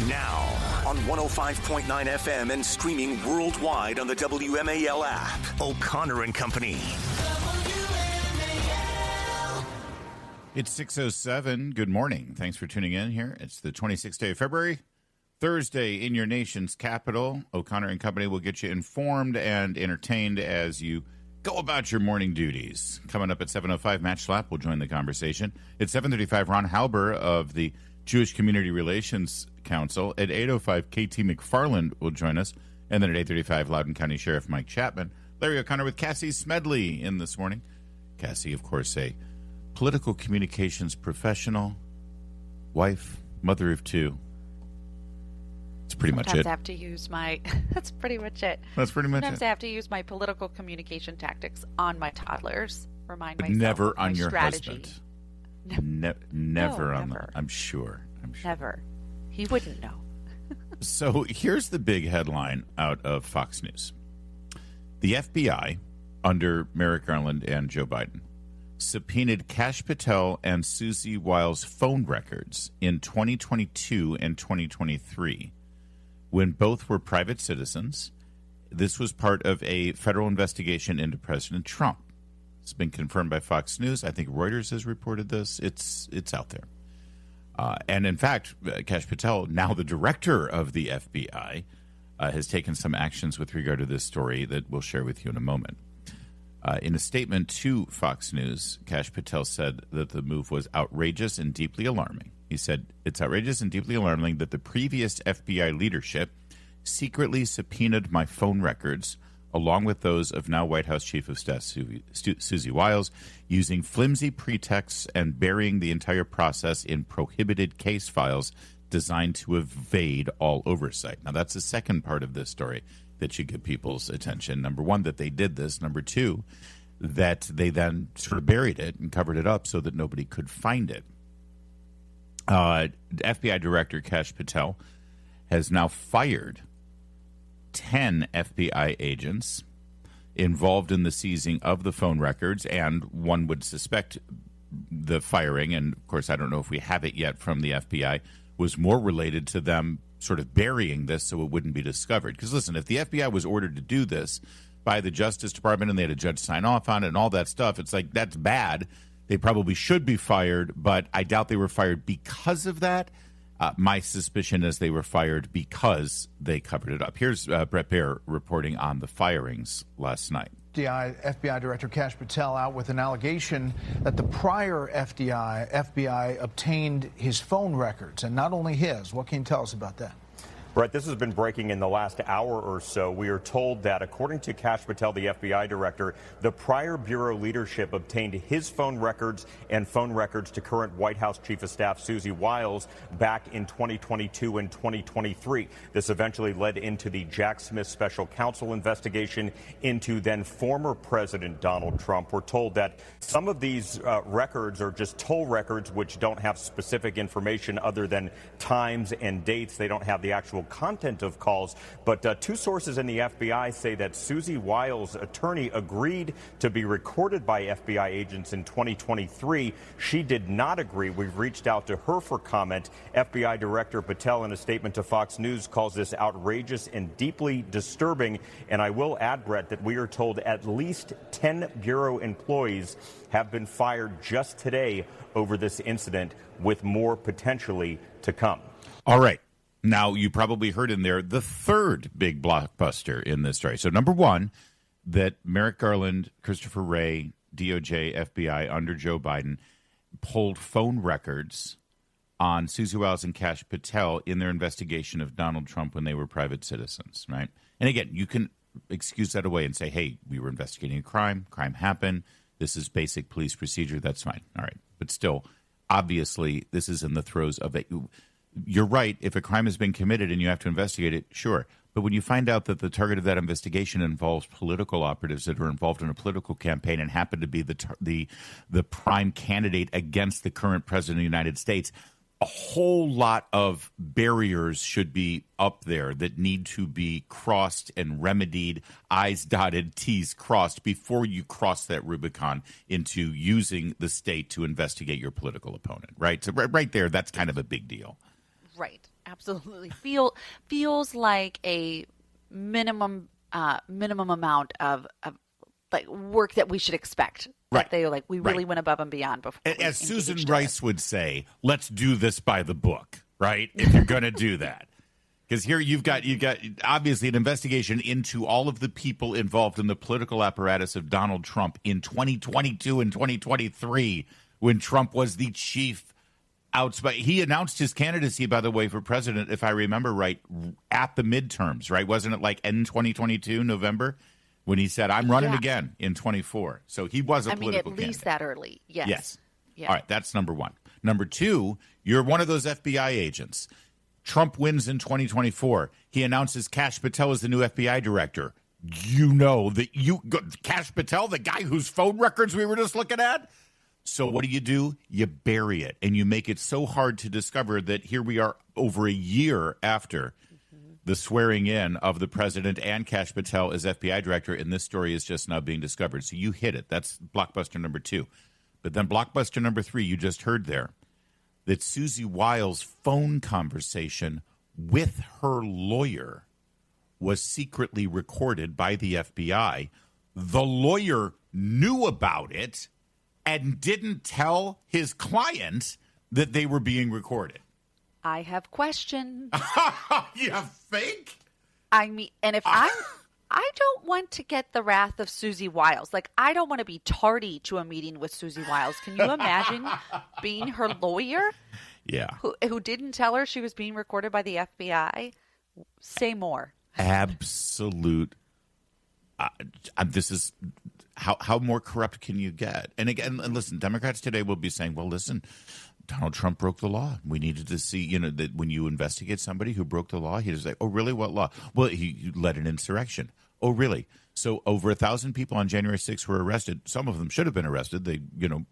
Now, on 105.9 FM and streaming worldwide on the WMAL app. O'Connor and Company. It's 6:07. Good morning. Thanks for tuning in here. It's the 26th day of February, Thursday in your nation's capital. O'Connor and Company will get you informed and entertained as you go about your morning duties. Coming up at 7:05, Matt Schlapp will join the conversation. At 7:35, Ron Halber of the Jewish Community Relations Council. At 8:05, KT McFarland will join us. And then at 8:35, Loudoun County Sheriff Mike Chapman. Larry O'Connor with Cassie Smedile in this morning. Cassie, of course, a political communications professional, wife, mother of two. That's pretty much it. I have to use my. That's pretty much it. That's pretty much Sometimes it. I have to use my political communication tactics on my toddlers. Remind But myself never of on my your strategy. husband. Never on never. them. I'm sure. Never. He wouldn't know. So here's the big headline out of Fox News. The FBI, under Merrick Garland and Joe Biden, subpoenaed Kash Patel and Susie Wiles' phone records in 2022 and 2023 when both were private citizens. This was part of a federal investigation into President Trump. It's been confirmed by Fox News. I think Reuters has reported this. It's out there. And in fact, Kash Patel, now the director of the FBI, has taken some actions with regard to this story that we'll share with you in a moment. In a statement to Fox News, Kash Patel said that the move was outrageous and deeply alarming. He said, "It's outrageous and deeply alarming that the previous FBI leadership secretly subpoenaed my phone records along with those of now White House Chief of Staff Susie Wiles, using flimsy pretexts and burying the entire process in prohibited case files designed to evade all oversight." Now, that's the second part of this story that should get people's attention. Number one, that they did this. Number two, that they then sort of buried it and covered it up so that nobody could find it. FBI Director Kash Patel has now fired 10 FBI agents involved in the seizing of the phone records, and one would suspect the firing, and of course I don't know if we have it yet from the FBI, was more related to them sort of burying this so it wouldn't be discovered. Because listen, if the FBI was ordered to do this by the Justice Department and they had a judge sign off on it and all that stuff, it's like, that's bad. They probably should be fired, but I doubt they were fired because of that. My suspicion is they were fired because they covered it up. Here's Brett Baer reporting on the firings last night. FBI Director Kash Patel out with an allegation that the prior FBI obtained his phone records, and not only his. What can you tell us about that? Brett, this has been breaking in the last hour or so. We are told that, according to Kash Patel, the FBI director, the prior bureau leadership obtained his phone records and phone records to current White House Chief of Staff Susie Wiles back in 2022 and 2023. This eventually led into the Jack Smith special counsel investigation into then former President Donald Trump. We're told that some of these records are just toll records, which don't have specific information other than times and dates. They don't have the actual content of calls, but two sources in the FBI say that Susie Wiles' attorney agreed to be recorded by FBI agents in 2023. She did not agree. We've reached out to her for comment. FBI Director Patel, in a statement to Fox News, calls this outrageous and deeply disturbing. And I will add, Brett, that we are told at least 10 Bureau employees have been fired just today over this incident, with more potentially to come. All right. Now, you probably heard in there the third big blockbuster in this story. So, number one, that Merrick Garland, Christopher Wray, DOJ, FBI under Joe Biden pulled phone records on Susie Wiles and Kash Patel in their investigation of Donald Trump when they were private citizens, right? And again, you can excuse that away and say, hey, we were investigating a crime happened, this is basic police procedure, that's fine. All right. But still, obviously, this is in the throes of a... You're right. If a crime has been committed and you have to investigate it, sure. But when you find out that the target of that investigation involves political operatives that are involved in a political campaign and happen to be the prime candidate against the current president of the United States, a whole lot of barriers should be up there that need to be crossed and remedied, I's dotted, T's crossed, before you cross that Rubicon into using the state to investigate your political opponent, right? So right there, that's kind of a big deal. Right. absolutely. Feels like a minimum amount of like work that we should expect. Right. That we really went above and beyond before. As Susan Rice would say, let's do this by the book, right? If you're going to do that. Because here you've got obviously an investigation into all of the people involved in the political apparatus of Donald Trump in 2022 and 2023 when Trump was the chief outspoken. He announced his candidacy, by the way, for president, if I remember right, at the midterms, right? Wasn't it like end 2022, November? When he said, I'm running again in 24. So he was a political candidate. At least that early. Yes. Yeah. All right. That's number one. Number two, you're one of those FBI agents. Trump wins in 2024. He announces Kash Patel as the new FBI director. You know that Kash Patel, the guy whose phone records we were just looking at. So what do? You bury it, and you make it so hard to discover that here we are over a year after the swearing in of the president and Kash Patel as FBI director, and this story is just now being discovered. So you hit it. That's blockbuster number two. But then blockbuster number three, you just heard there, that Susie Wiles' phone conversation with her lawyer was secretly recorded by the FBI. The lawyer knew about it and didn't tell his client that they were being recorded. I have questions. You think? I mean, and if I don't want to get the wrath of Susie Wiles. Like, I don't want to be tardy to a meeting with Susie Wiles. Can you imagine being her lawyer? Yeah. Who didn't tell her she was being recorded by the FBI? Say more. Absolute. This is how more corrupt can you get? And again, listen, Democrats today will be saying, well, listen, Donald Trump broke the law. We needed to see, that when you investigate somebody who broke the law, he was like, oh, really? What law? Well, he led an insurrection. Oh, really? So over 1,000 people on January 6th were arrested. Some of them should have been arrested. They,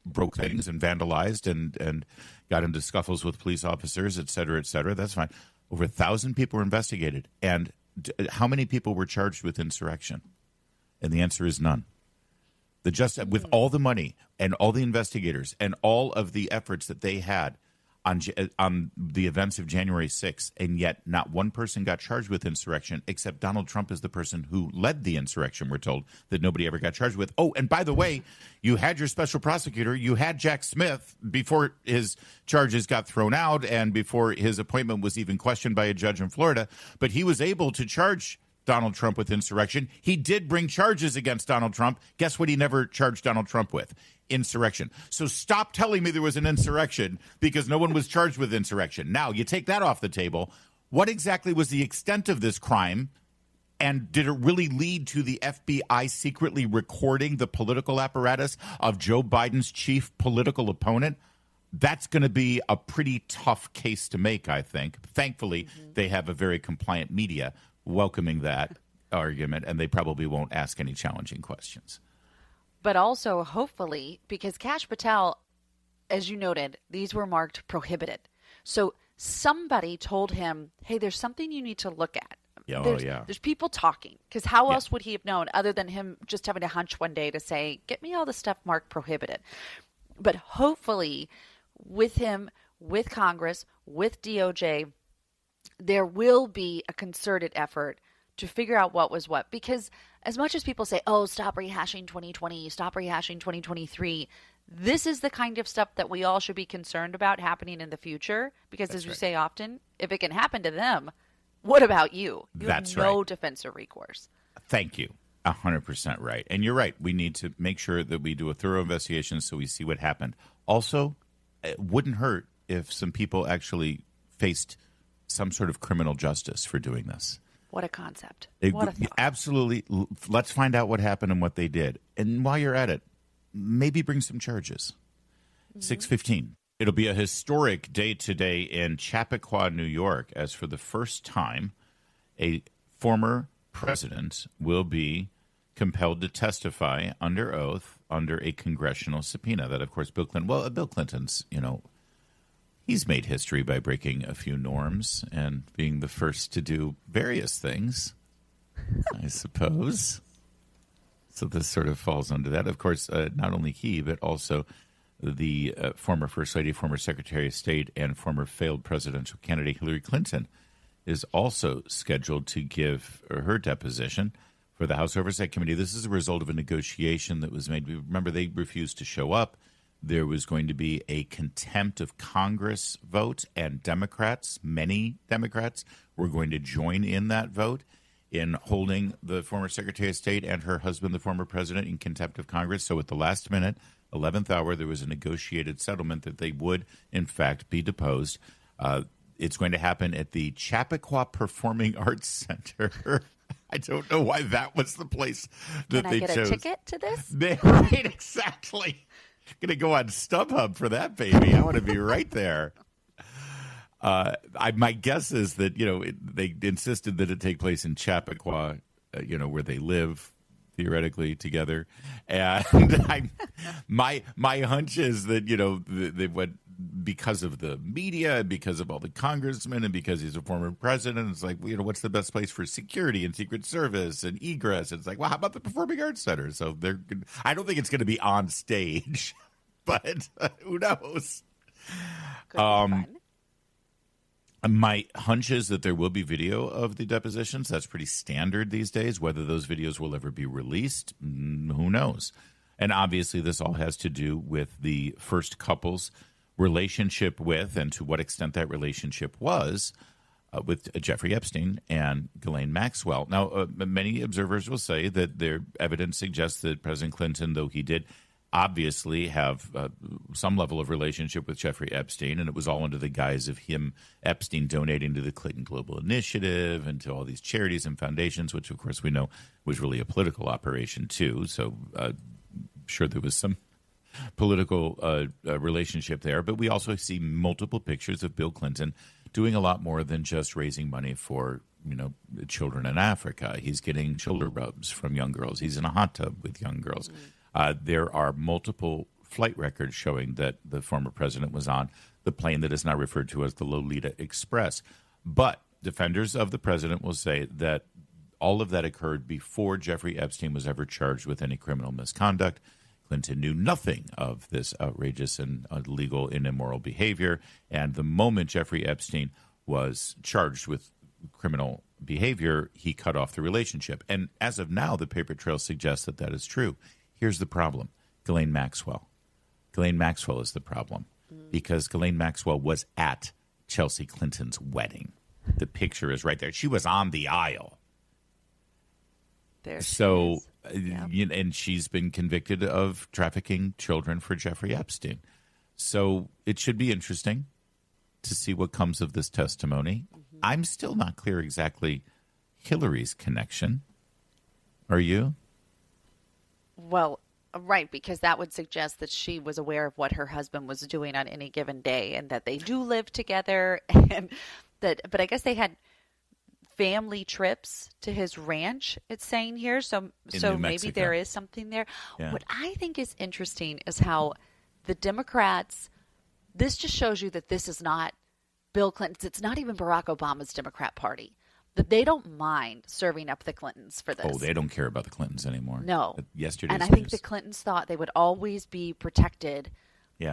broke things and vandalized and got into scuffles with police officers, et cetera, et cetera. That's fine. Over 1,000 people were investigated. And how many people were charged with insurrection? And the answer is none. With all the money and all the investigators and all of the efforts that they had on the events of January 6th, and yet not one person got charged with insurrection except Donald Trump is the person who led the insurrection, we're told, that nobody ever got charged with. Oh, and by the way, you had your special prosecutor, you had Jack Smith before his charges got thrown out and before his appointment was even questioned by a judge in Florida, but he was able to charge Donald Trump with insurrection. He did bring charges against Donald Trump. Guess what he never charged Donald Trump with? Insurrection. So stop telling me there was an insurrection because no one was charged with insurrection. Now, you take that off the table. What exactly was the extent of this crime? And did it really lead to the FBI secretly recording the political apparatus of Joe Biden's chief political opponent? That's going to be a pretty tough case to make, I think. Thankfully, they have a very compliant media welcoming that argument, and they probably won't ask any challenging questions. But also, hopefully, because Kash Patel, as you noted, these were marked prohibited. So somebody told him, hey, there's something you need to look at. There's people talking. Because how else would he have known other than him just having a hunch one day to say, get me all the stuff marked prohibited. But hopefully, with him, with Congress, with DOJ, there will be a concerted effort to figure out what was what. Because as much as people say, oh, stop rehashing 2020, stop rehashing 2023, this is the kind of stuff that we all should be concerned about happening in the future. Because as we say often, if it can happen to them, what about you? You have no defense or recourse. Thank you. 100% right. And you're right. We need to make sure that we do a thorough investigation so we see what happened. Also, it wouldn't hurt if some people actually faced some sort of criminal justice for doing this. What a concept. What a thought. Absolutely. Let's find out what happened and what they did. And while you're at it, maybe bring some charges. 6:15. It'll be a historic day today in Chappaqua, New York, as for the first time, a former president will be compelled to testify under oath under a congressional subpoena. That, of course, Bill Clinton's, he's made history by breaking a few norms and being the first to do various things, I suppose. So this sort of falls under that. Of course, not only he, but also the former First Lady, former Secretary of State, and former failed presidential candidate Hillary Clinton is also scheduled to give her deposition for the House Oversight Committee. This is a result of a negotiation that was made. Remember, they refused to show up. There was going to be a contempt of Congress vote, and Democrats, many Democrats, were going to join in that vote in holding the former Secretary of State and her husband, the former president, in contempt of Congress. So at the last minute, 11th hour, there was a negotiated settlement that they would, in fact, be deposed. It's going to happen at the Chappaqua Performing Arts Center. I don't know why that was the place that they chose. Can I get a ticket to this? Right, exactly. Going to go on StubHub for that, baby. I want to be right there. My guess is that, they insisted that it take place in Chappaqua, where they live theoretically together. And my hunch is that, they went because of the media and because of all the congressmen and because he's a former president. It's like, what's the best place for security and Secret Service and egress? It's like, well, how about the Performing Arts Center? So I don't think it's going to be on stage, but who knows? Could be fun. My hunch is that there will be video of the depositions. That's pretty standard these days. Whether those videos will ever be released, who knows? And obviously this all has to do with the first couple's relationship with, and to what extent that relationship was, with Jeffrey Epstein and Ghislaine Maxwell. Now, many observers will say that their evidence suggests that President Clinton, though he did obviously have some level of relationship with Jeffrey Epstein, and it was all under the guise of him, Epstein, donating to the Clinton Global Initiative and to all these charities and foundations, which, of course, we know was really a political operation, too. So sure there was some political relationship there. But we also see multiple pictures of Bill Clinton doing a lot more than just raising money for children in Africa. He's getting shoulder rubs from young girls. He's in a hot tub with young girls. There are multiple flight records showing that the former president was on the plane that is now referred to as the Lolita Express. But defenders of the president will say that all of that occurred before Jeffrey Epstein was ever charged with any criminal misconduct. Clinton knew nothing of this outrageous and illegal and immoral behavior. And the moment Jeffrey Epstein was charged with criminal behavior, he cut off the relationship. And as of now, the paper trail suggests that that is true. Here's the problem. Ghislaine Maxwell. Ghislaine Maxwell is the problem because Ghislaine Maxwell was at Chelsea Clinton's wedding. The picture is right there. She was on the aisle. There so, yep. And she's been convicted of trafficking children for Jeffrey Epstein. So it should be interesting to see what comes of this testimony. Mm-hmm. I'm still not clear exactly Hillary's connection. Are you? Well, right, because that would suggest that she was aware of what her husband was doing on any given day and that they do live together. But I guess they had family trips to his ranch, it's saying here. So maybe there is something there. Yeah. What I think is interesting is how the Democrats, this just shows you that this is not Bill Clinton's, it's not even Barack Obama's Democrat Party. That they don't mind serving up the Clintons for this. Oh, they don't care about the Clintons anymore. No. Yesterday's And I think the Clintons thought they would always be protected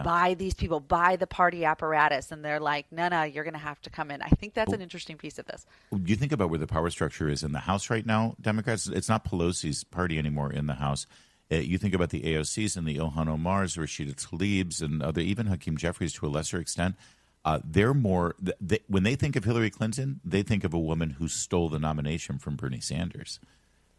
by these people, by the party apparatus. And they're like, no, you're going to have to come in. I think that's an interesting piece of this. You think about where the power structure is in the House right now, Democrats, it's not Pelosi's party anymore in the House. You think about the AOCs and the Ilhan Omars, Rashida Tlaib's, and even Hakeem Jeffries to a lesser extent. They're more when they think of Hillary Clinton, they think of a woman who stole the nomination from Bernie Sanders.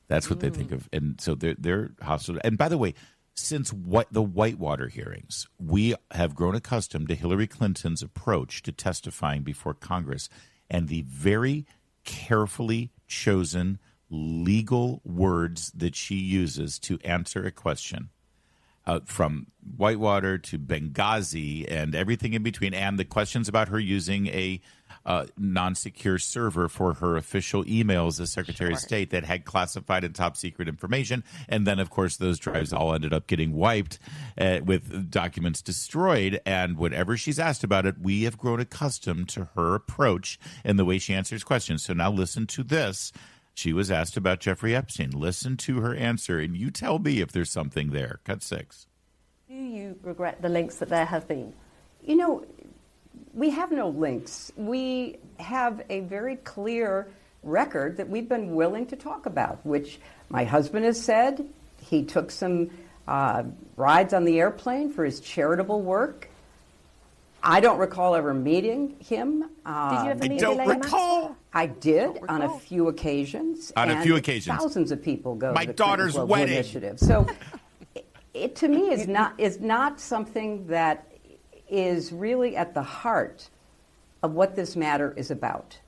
That's what they think of, and so they're hostile. And by the way, since the Whitewater hearings, we have grown accustomed to Hillary Clinton's approach to testifying before Congress and the very carefully chosen legal words that she uses to answer a question. From Whitewater to Benghazi and everything in between, and the questions about her using a non-secure server for her official emails as Secretary of State that had classified and top-secret information. And then, of course, those drives all ended up getting wiped with documents destroyed. And whenever she's asked about it, we have grown accustomed to her approach and the way she answers questions. So now listen to this. She was asked about Jeffrey Epstein. Listen to her answer, and you tell me if there's something there. Cut 6. Do you regret the links that there have been? You know, we have no links. We have a very clear record that we've been willing to talk about, which my husband has said. He took some rides on the airplane for his charitable work. I don't recall ever meeting him. Did you ever meet I don't recall. I did on a few occasions. On a few occasions. Thousands of people go My to the daughter's Clinton Global wedding. Initiative. So it to me is not something that is really at the heart of what this matter is about.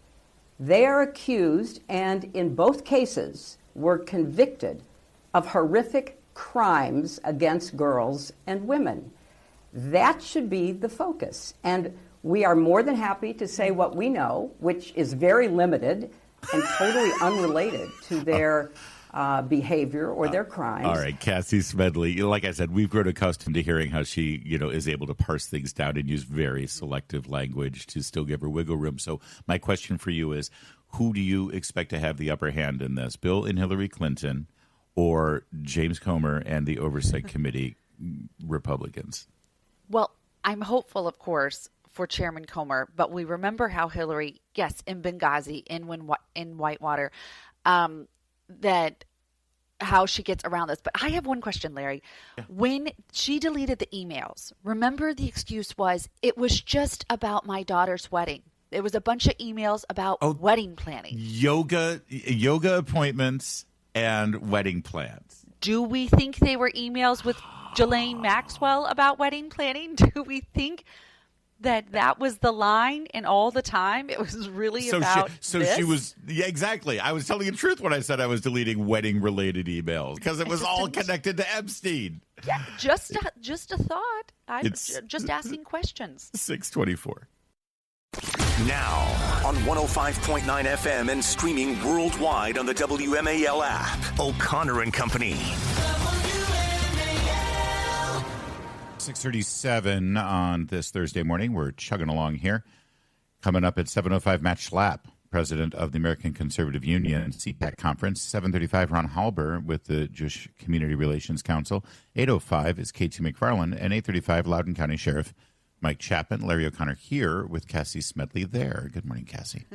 They are accused and in both cases were convicted of horrific crimes against girls and women. That should be the focus. And we are more than happy to say what we know, which is very limited and totally unrelated to their behavior or their crimes. All right, Cassie Smedile. Like I said, we've grown accustomed to hearing how she, is able to parse things down and use very selective language to still give her wiggle room. So my question for you is, who do you expect to have the upper hand in this? Bill and Hillary Clinton or James Comer and the Oversight Committee Republicans? Well, I'm hopeful, of course, for Chairman Comer, but we remember how Hillary, yes, in Benghazi, in Whitewater, that how she gets around this. But I have one question, Larry. Yeah. When she deleted the emails, remember the excuse was, it was just about my daughter's wedding. It was a bunch of emails about wedding planning. Yoga appointments and wedding plans. Do we think they were emails with Ghislaine Maxwell about wedding planning? Do we think that was the line and all the time it was really about this? She was, yeah, exactly. I was telling the truth when I said I was deleting wedding-related emails because it was all connected to Epstein. Yeah, just a thought. I'm just asking questions. 624. Now, on 105.9 FM and streaming worldwide on the WMAL app, O'Connor and Company. 6:37 on this Thursday morning. We're chugging along here. Coming up at 7:05, Matt Schlapp, president of the American Conservative Union CPAC conference. 7:35, Ron Halber with the Jewish Community Relations Council. 8:05 is Katie McFarland. And 8:35, Loudoun County Sheriff Mike Chapman. Larry O'Connor here with Cassie Smedile there. Good morning, Cassie.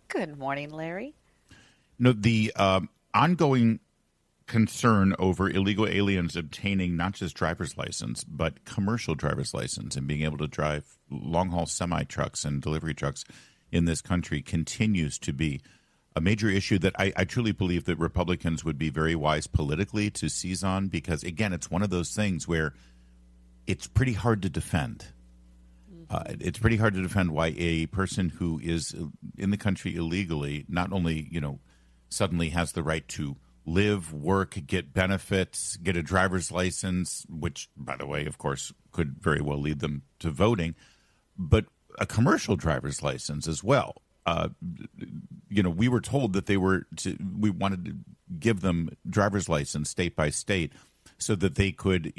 Good morning, Larry. The ongoing concern over illegal aliens obtaining not just driver's license, but commercial driver's license and being able to drive long-haul semi-trucks and delivery trucks in this country continues to be a major issue that I truly believe that Republicans would be very wise politically to seize on because, again, it's one of those things where it's pretty hard to defend. It's pretty hard to defend why a person who is in the country illegally not only, suddenly has the right to live, work, get benefits, get a driver's license, which, by the way, of course, could very well lead them to voting, but a commercial driver's license as well. We were told that we wanted to give them driver's license state by state so that they could,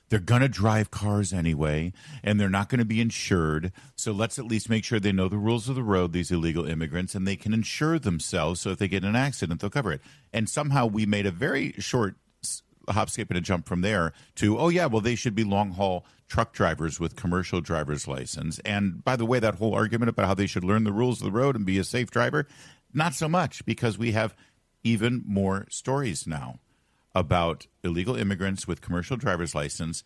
they're going to drive cars anyway, and they're not going to be insured. So let's at least make sure they know the rules of the road, these illegal immigrants, and they can insure themselves so if they get in an accident, they'll cover it. And somehow we made a very short hop, skip, and a jump from there to, they should be long-haul truck drivers with commercial driver's license. And by the way, that whole argument about how they should learn the rules of the road and be a safe driver, not so much, because we have even more stories now about illegal immigrants with commercial driver's license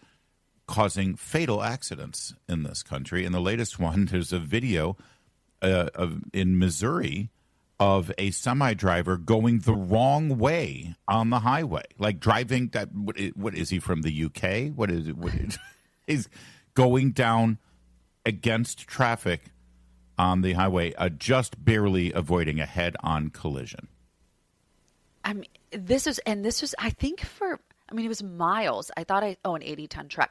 causing fatal accidents in this country. In the latest one, there's a video in Missouri of a semi-driver going the wrong way on the highway, like driving. What is he from the UK? What is it? He's going down against traffic on the highway, just barely avoiding a head-on collision. This was, I think it was miles. I thought an 80-ton truck.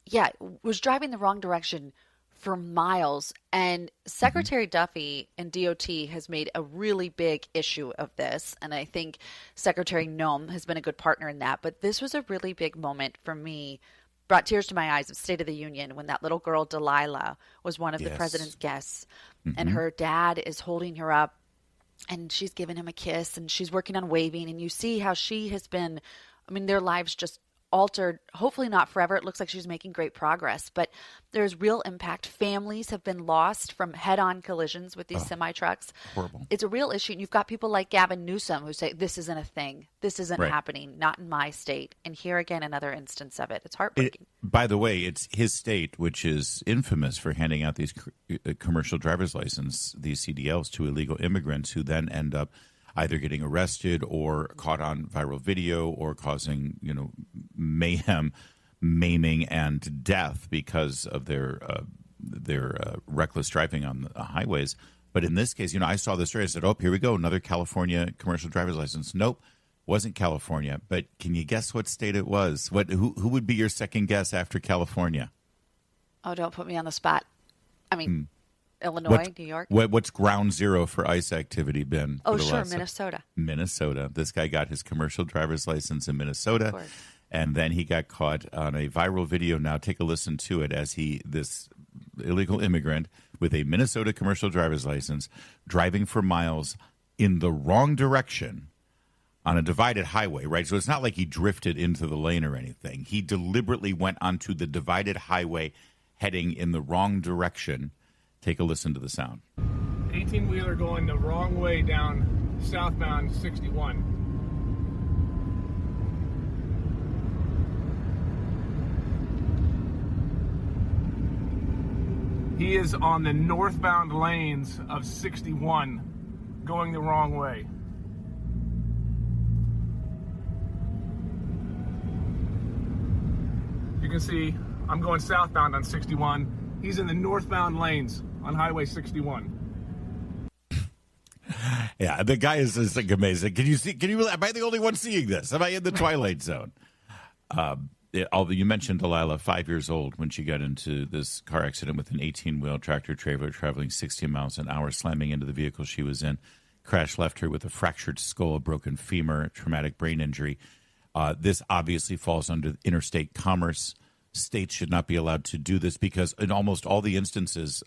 Yeah, was driving the wrong direction for miles. And Secretary Duffy and DOT has made a really big issue of this. And I think Secretary Noem has been a good partner in that. But this was a really big moment for me. Brought tears to my eyes of State of the Union when that little girl, Delilah, was one of the president's guests. Mm-hmm. And her dad is holding her up. And she's giving him a kiss and she's working on waving. And you see how she has been, their lives just altered, hopefully not forever. It looks like she's making great progress, but there's real impact. Families have been lost from head-on collisions with these semi-trucks. Horrible. It's a real issue. And you've got people like Gavin Newsom who say, this isn't a thing. This isn't happening. Not in my state. And here again, another instance of it. It's heartbreaking. By the way, it's his state, which is infamous for handing out these commercial driver's license, these CDLs, to illegal immigrants who then end up either getting arrested or caught on viral video or causing, mayhem, maiming, and death because of their reckless driving on the highways. But in this case, I saw the story. I said, "Oh, here we go, another California commercial driver's license." Nope, wasn't California. But can you guess what state it was? Who would be your second guess after California? Oh, don't put me on the spot. I mean. Illinois, New York. What's ground zero for ICE activity been? Oh, sure, Minnesota. Minnesota. This guy got his commercial driver's license in Minnesota, and then he got caught on a viral video. Now take a listen to it as this illegal immigrant with a Minnesota commercial driver's license driving for miles in the wrong direction on a divided highway, right? So it's not like he drifted into the lane or anything. He deliberately went onto the divided highway heading in the wrong direction. Take a listen to the sound. 18-wheeler going the wrong way down southbound 61. He is on the northbound lanes of 61 going the wrong way. You can see I'm going southbound on 61. He's in the northbound lanes on Highway 61. Yeah, the guy is like amazing. Can you? Am I the only one seeing this? Am I in the twilight zone? Although you mentioned Delilah, 5 years old, when she got into this car accident with an 18-wheel tractor trailer traveling 60 miles an hour, slamming into the vehicle she was in. Crash left her with a fractured skull, a broken femur, traumatic brain injury. This obviously falls under interstate commerce. States should not be allowed to do this because in almost all the instances,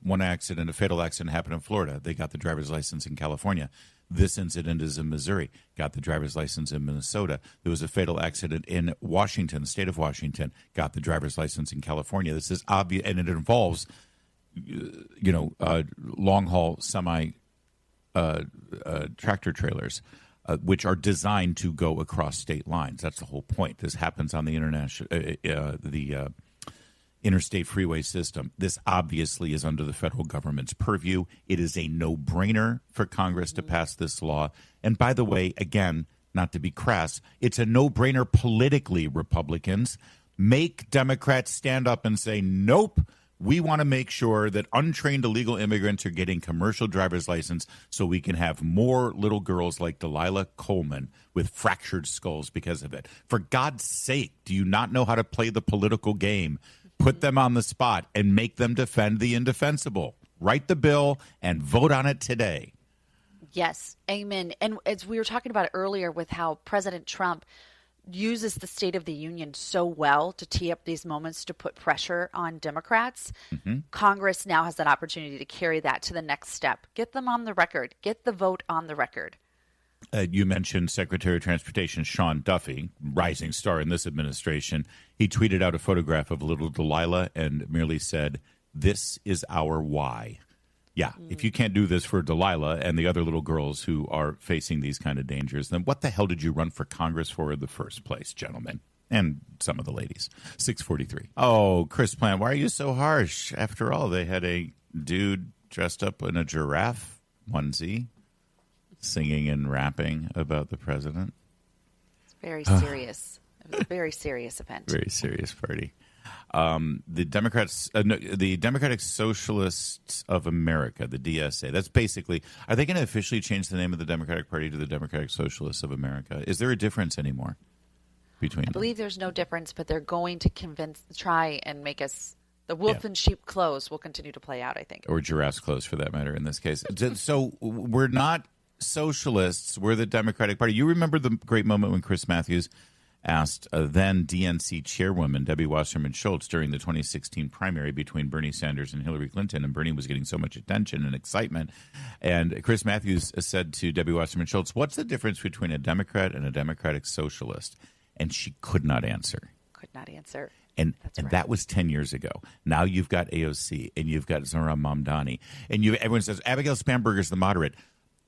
one accident, a fatal accident happened in Florida. They got the driver's license in California. This incident is in Missouri. Got the driver's license in Minnesota. There was a fatal accident in Washington, the state of Washington. Got the driver's license in California. This is obvious, and it involves, long haul semi tractor trailers. Which are designed to go across state lines. That's the whole point. This happens on the interstate freeway system. This obviously is under the federal government's purview. It is a no-brainer for Congress to pass this law. And by the way, again, not to be crass, it's a no-brainer politically, Republicans. Make Democrats stand up and say, nope, we want to make sure that untrained illegal immigrants are getting commercial driver's license so we can have more little girls like Delilah Coleman with fractured skulls because of it. For God's sake, do you not know how to play the political game? Put them on the spot and make them defend the indefensible. Write the bill and vote on it today. Yes, amen. And as we were talking about earlier with how President Trump uses the State of the Union so well to tee up these moments to put pressure on Democrats, Congress now has that opportunity to carry that to the next step. Get them on the record. Get the vote on the record. You mentioned Secretary of Transportation Sean Duffy, rising star in this administration. He tweeted out a photograph of little Delilah and merely said, "This is our why." Yeah, if you can't do this for Delilah and the other little girls who are facing these kind of dangers, then what the hell did you run for Congress for in the first place, gentlemen? And some of the ladies. 643. Oh, Chris Plant, why are you so harsh? After all, they had a dude dressed up in a giraffe onesie singing and rapping about the president. It's very serious. It was a very serious event. Very serious party. The Democratic Socialists of America, the DSA. That's basically. Are they going to officially change the name of the Democratic Party to the Democratic Socialists of America? Is there a difference anymore between? I believe there's no difference, but they're going to try and make us. The wolf in sheep clothes will continue to play out, I think, or giraffe's clothes for that matter. In this case, so we're not socialists. We're the Democratic Party. You remember the great moment when Chris Matthews asked then DNC chairwoman Debbie Wasserman Schultz during the 2016 primary between Bernie Sanders and Hillary Clinton, and Bernie was getting so much attention and excitement. And Chris Matthews said to Debbie Wasserman Schultz, "What's the difference between a Democrat and a Democratic Socialist?" and she could not answer. Could not answer. And that was 10 years ago. Now you've got AOC and you've got Zohran Mamdani. And everyone says, Abigail Spanberger's the moderate.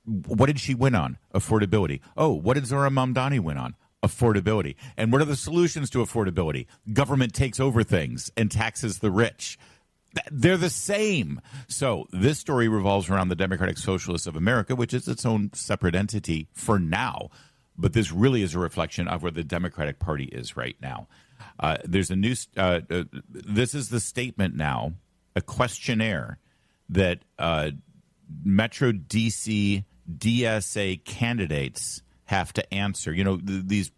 What did she win on? Affordability. Oh, what did Zohran Mamdani win on? Affordability. And what are the solutions to affordability? Government takes over things and taxes the rich. They're the same. So this story revolves around the Democratic Socialists of America, which is its own separate entity for now. But this really is a reflection of where the Democratic Party is right now. There's a new, this is the statement now, a questionnaire that Metro DC DSA candidates have to answer. You know, these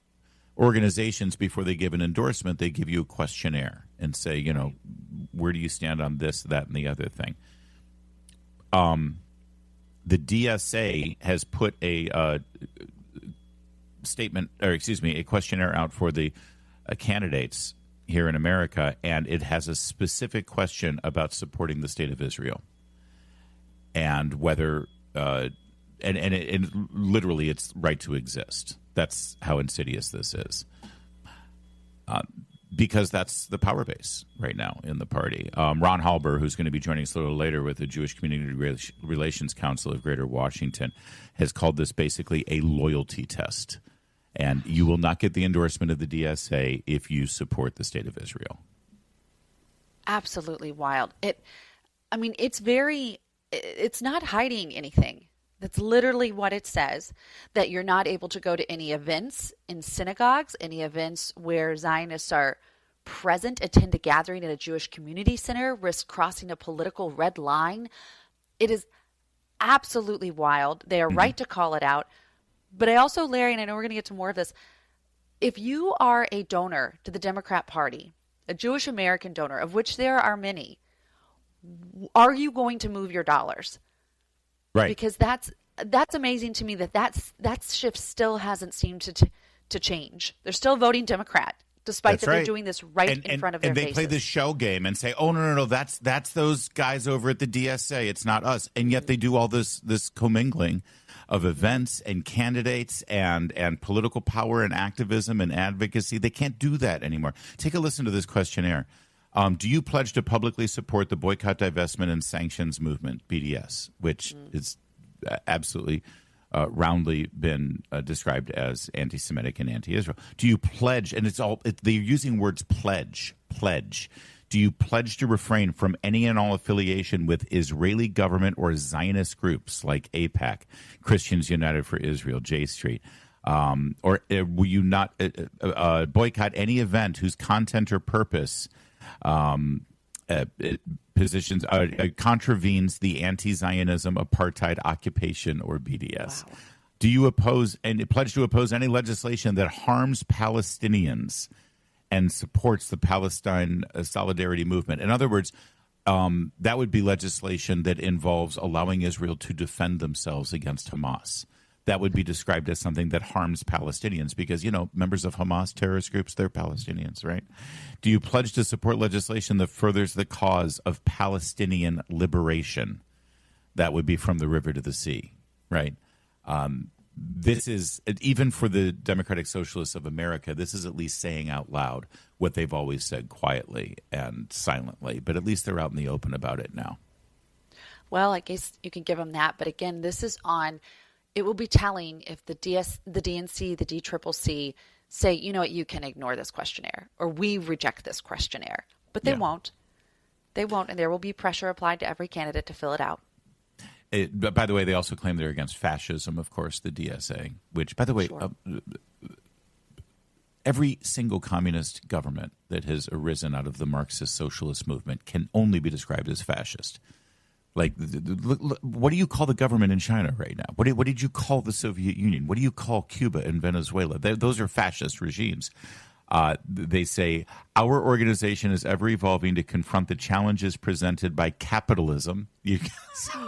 organizations, before they give an endorsement, they give you a questionnaire and say, you know, where do you stand on this, that, and the other thing. The DSA has put a a questionnaire out for the candidates here in America, and it has a specific question about supporting the state of Israel and whether and literally its right to exist. That's how insidious this is, because that's the power base right now in the party. Ron Halber, who's going to be joining us a little later with the Jewish Community Relations Council of Greater Washington, has called this basically a loyalty test. And you will not get the endorsement of the DSA if you support the state of Israel. Absolutely wild. It's not hiding anything. That's literally what it says, that you're not able to go to any events in synagogues, any events where Zionists are present, attend a gathering at a Jewish community center, risk crossing a political red line. It is absolutely wild. They are right to call it out. But I also, Larry, and I know we're going to get to more of this, if you are a donor to the Democrat Party, a Jewish American donor, of which there are many, are you going to move your dollars? Right. Because that's amazing to me that shift still hasn't seemed to change. They're still voting Democrat, despite they're doing this in front of their faces. And they play this shell game and say, oh, no, that's those guys over at the DSA. It's not us. And yet they do all this commingling of events and candidates and political power and activism and advocacy. They can't do that anymore. Take a listen to this questionnaire. Do you pledge to publicly support the boycott, divestment, and sanctions movement, BDS, which is absolutely roundly been described as anti-Semitic and anti-Israel? Do you pledge, and they're using words pledge. Do you pledge to refrain from any and all affiliation with Israeli government or Zionist groups like AIPAC, Christians United for Israel, J Street? Or will you not boycott any event whose content or purpose positions contravenes the anti-Zionism, apartheid, occupation, or BDS? Wow. Do you pledge to oppose any legislation that harms Palestinians and supports the Palestine solidarity movement? In other words, that would be legislation that involves allowing Israel to defend themselves against Hamas. That would be described as something that harms Palestinians because, you know, members of Hamas terrorist groups, they're Palestinians, right? Do you pledge to support legislation that furthers the cause of Palestinian liberation? That would be from the river to the sea, right? This is, even for the Democratic Socialists of America, this is at least saying out loud what they've always said quietly and silently, but at least they're out in the open about it now. Well, I guess you can give them that, but again, this is on, it will be telling if the DNC, the DCCC say, you know what, you can ignore this questionnaire, or we reject this questionnaire, but they won't. They won't, and there will be pressure applied to every candidate to fill it out. By the way, they also claim they're against fascism, of course, the DSA, which, by the way, every single communist government that has arisen out of the Marxist socialist movement can only be described as fascist. Like, what do you call the government in China right now? What did you call the Soviet Union? What do you call Cuba and Venezuela? Those are fascist regimes. They say, our organization is ever evolving to confront the challenges presented by capitalism.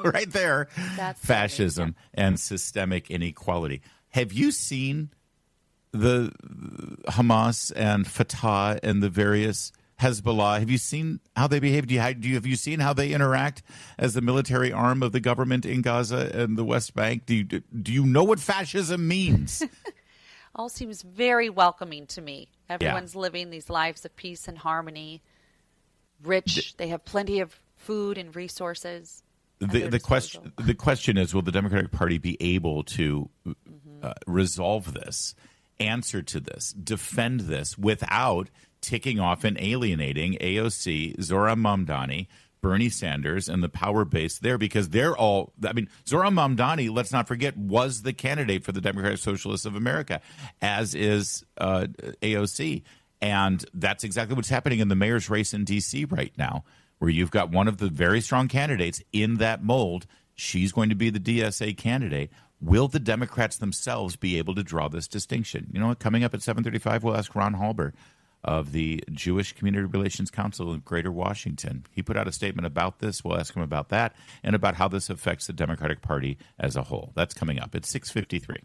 Right there, that's fascism and systemic inequality. Have you seen the Hamas and Fatah and the various Hezbollah? Have you seen how they behave? Have you seen how they interact as the military arm of the government in Gaza and the West Bank? Do you know what fascism means? all seems very welcoming to me. Everyone's living these lives of peace and harmony. Rich, they have plenty of food and resources. The question is, will the Democratic Party be able to resolve this, answer to this, defend this without ticking off and alienating AOC, Zora Mamdani, Bernie Sanders, and the power base there? Because they're all, Zora Mamdani, let's not forget, was the candidate for the Democratic Socialists of America, as is AOC. And that's exactly what's happening in the mayor's race in D.C. right now, where you've got one of the very strong candidates in that mold. She's going to be the DSA candidate. Will the Democrats themselves be able to draw this distinction? You know what? Coming up at 7:35, we'll ask Ron Halber of the Jewish Community Relations Council in Greater Washington. He put out a statement about this. We'll ask him about that and about how this affects the Democratic Party as a whole. That's coming up at 6:53.